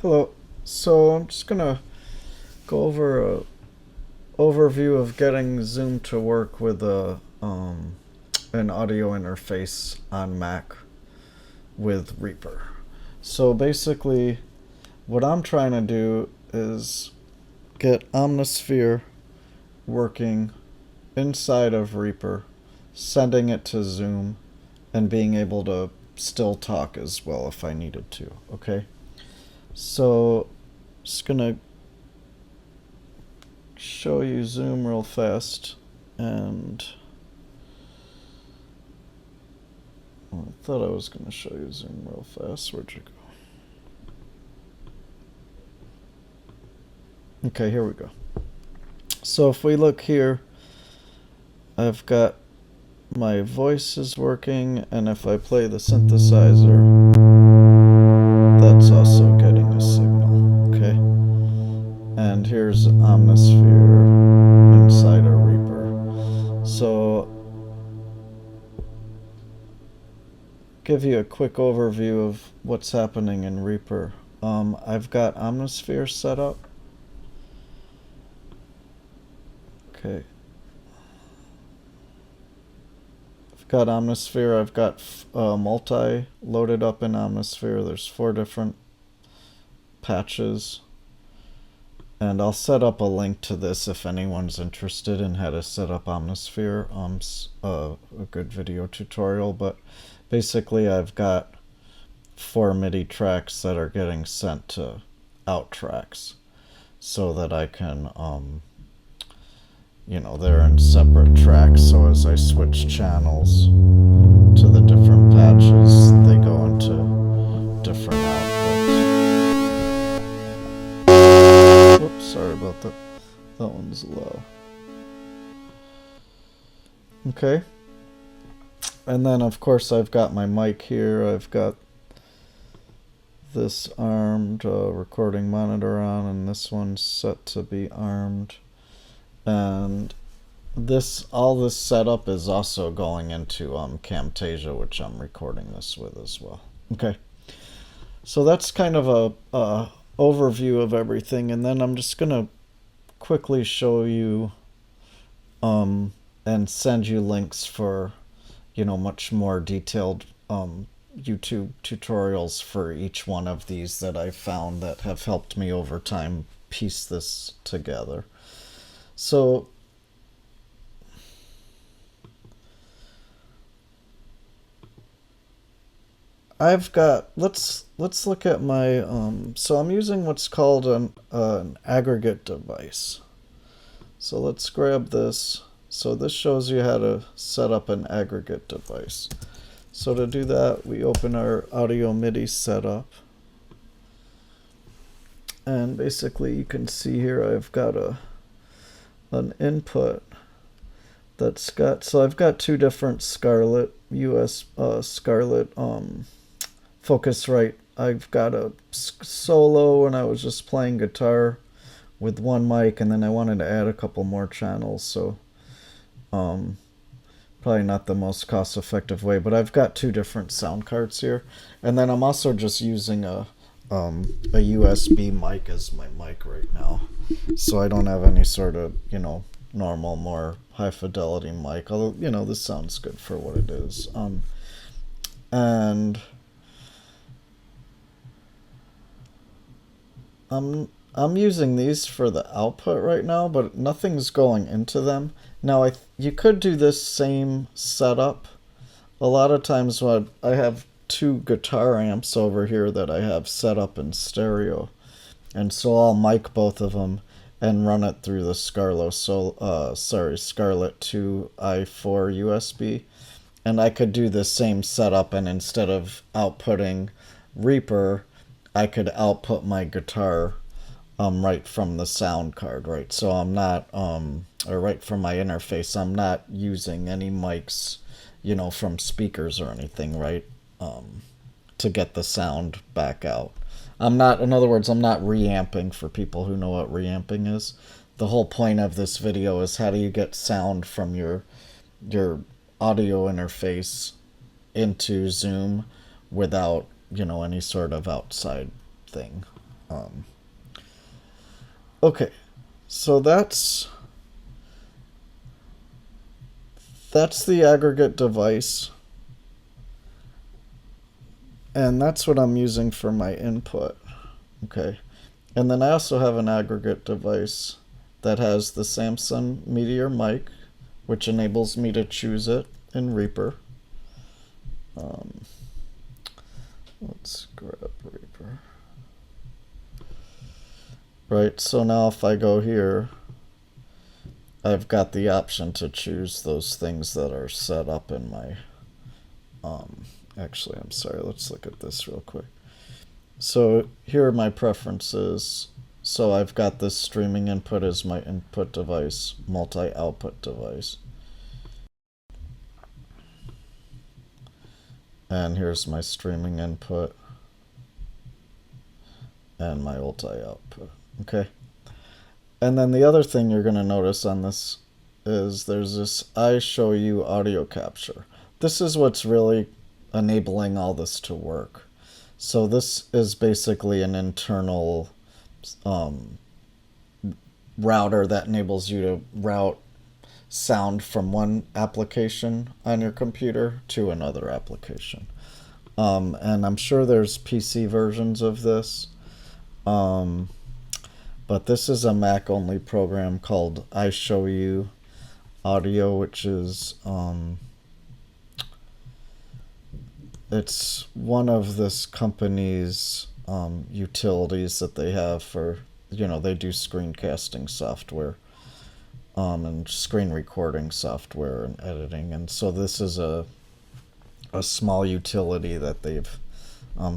Hello. So I'm just gonna go over a overview of getting Zoom to work with an audio interface on Mac with Reaper. So basically, what I'm trying to do is get Omnisphere working inside of Reaper, sending it to Zoom, and being able to still talk as well if I needed to. Okay. So just gonna show you Zoom real fast, and I thought I was gonna show you Zoom real fast. Where'd you go? Okay, here we go. So if we look here, I've got my voice is working, and if I play the synthesizer, that's also getting a signal. Okay. And here's Omnisphere inside of Reaper. So, give you a quick overview of what's happening in Reaper. I've got Omnisphere set up. Okay. I've got Omnisphere. I've got multi loaded up in Omnisphere. There's 4 different patches. And I'll set up a link to this if anyone's interested in how to set up Omnisphere. A good video tutorial, but basically I've got 4 MIDI tracks that are getting sent to out tracks so that I can, they're in separate tracks. So as I switch channels to the different patches, they go into different outputs. Whoops, sorry about that. That one's low. Okay. And then, of course, I've got my mic here. I've got this armed recording monitor on, and this one's set to be armed. And all this setup is also going into Camtasia, which I'm recording this with as well. Okay. So that's kind of a overview of everything, and then I'm just gonna quickly show you and send you links for much more detailed YouTube tutorials for each one of these that I've found that have helped me over time piece this together. So I've got, let's look at my, so I'm using what's called an aggregate device. So let's grab this. So this shows you how to set up an aggregate device. So to do that, we open our audio MIDI setup. And basically you can see here I've got an input that's got, so I've got 2 different Scarlett, Scarlett Focusrite. I've got a solo and I was just playing guitar with one mic, and then I wanted to add a couple more channels, so probably not the most cost-effective way, but I've got 2 different sound cards here, and then I'm also just using a USB mic as my mic right now, so I don't have any sort of normal, more high fidelity mic, although this sounds good for what it is. And I'm using these for the output right now, but nothing's going into them. Now you could do this same setup. A lot of times when I have 2 guitar amps over here that I have set up in stereo, and so I'll mic both of them and run it through the Scarlett 2 i4 USB, and I could do the same setup, and instead of outputting Reaper, I could output my guitar right from the sound card, right? So I'm not, or right from my interface, I'm not using any mics, from speakers or anything, right? To get the sound back out. In other words, I'm not reamping, for people who know what reamping is. The whole point of this video is how do you get sound from your audio interface into Zoom without, any sort of outside thing. Um, okay, so that's the aggregate device, and that's what I'm using for my input. Okay, and then I also have an aggregate device that has the Samson Meteor mic, which enables me to choose it in Reaper. Let's grab Reaper. Right, so now if I go here, I've got the option to choose those things that are set up in my, actually, I'm sorry, let's look at this real quick. So here are my preferences. So I've got this streaming input as my input device, multi-output device. And here's my streaming input and my multi-output. Okay. And then the other thing you're going to notice on this is there's this I show you audio capture. This is what's really enabling all this to work. So this is basically an internal router that enables you to route sound from one application on your computer to another application. And I'm sure there's PC versions of this. But this is a Mac only program called I Show You Audio, which is it's one of this company's utilities that they have for, they do screencasting software and screen recording software and editing. And so this is a small utility that they've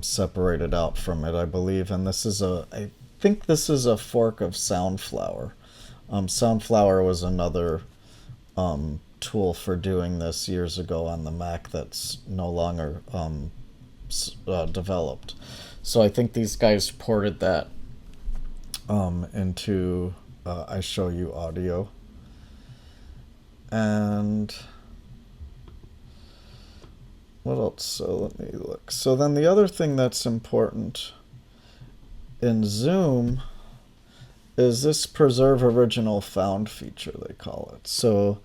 separated out from it, I believe. And this is I think this is a fork of Soundflower. Soundflower was another tool for doing this years ago on the Mac that's no longer developed. So I think these guys ported that into I Show You Audio. And what else? So let me look. So then the other thing that's important in Zoom is this preserve original found feature, they call it. So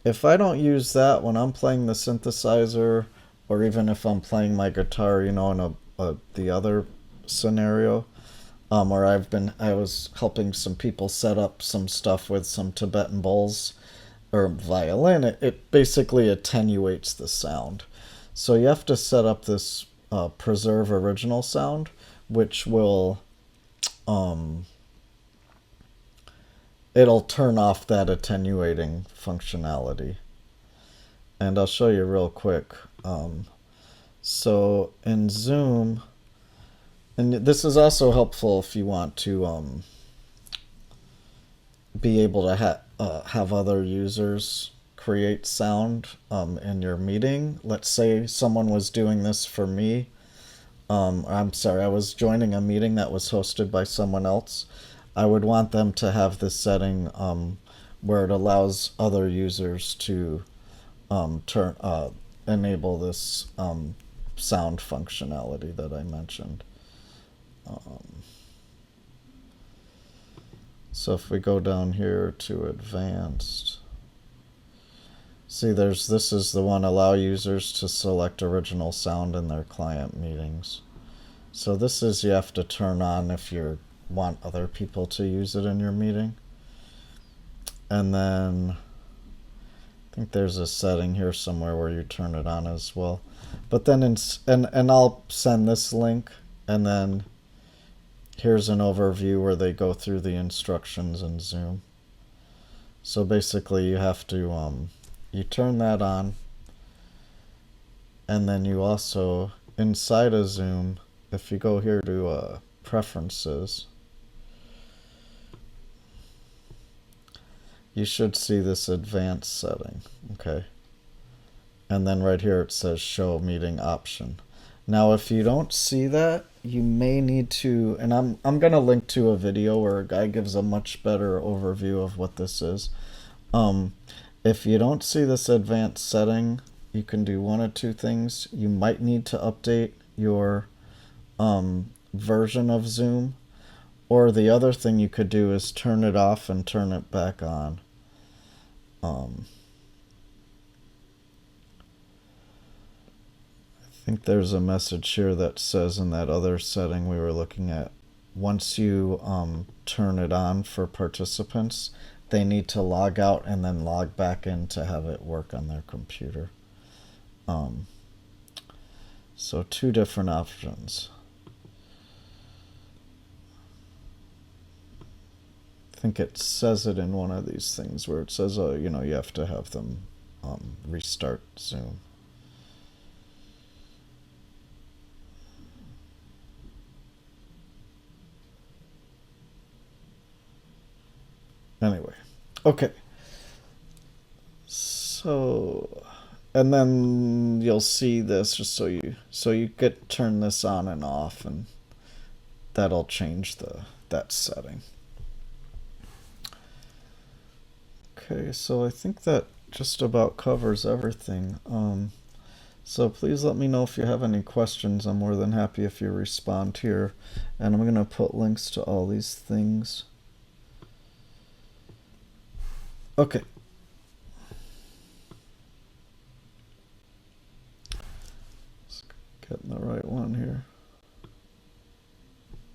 if I don't use that when I'm playing the synthesizer, or even if I'm playing my guitar, in the other scenario, where I was helping some people set up some stuff with some Tibetan bowls or violin, it basically attenuates the sound. So you have to set up this preserve original sound, which will it'll turn off that attenuating functionality. And I'll show you real quick. So in Zoom, and this is also helpful if you want to be able to have other users create sound in your meeting. Let's say someone was doing this for me. I'm sorry, I was joining a meeting that was hosted by someone else. I would want them to have this setting where it allows other users to enable this sound functionality that I mentioned. So if we go down here to advanced, see this is the one, allow users to select original sound in their client meetings. So this is, you have to turn on if you want other people to use it in your meeting. And then I think there's a setting here somewhere where you turn it on as well. But then and I'll send this link, and then here's an overview where they go through the instructions in Zoom. So basically you have to you turn that on, and then you also, inside of Zoom, if you go here to preferences, you should see this advanced setting, okay? And then right here it says show meeting option. Now if you don't see that, you may need to, and I'm going to link to a video where a guy gives a much better overview of what this is. If you don't see this advanced setting, you can do one of two things. You might need to update your version of Zoom. Or the other thing you could do is turn it off and turn it back on. I think there's a message here that says in that other setting we were looking at, once you turn it on for participants, they need to log out and then log back in to have it work on their computer. So two different options. I think it says it in one of these things where it says, you know, you have to have them restart Zoom. Anyway, okay. So, and then you'll see this just so you get turn this on and off, and that'll change that setting. Okay, so I think that just about covers everything. So please let me know if you have any questions. I'm more than happy if you respond here, and I'm going to put links to all these things. Okay. Just getting the right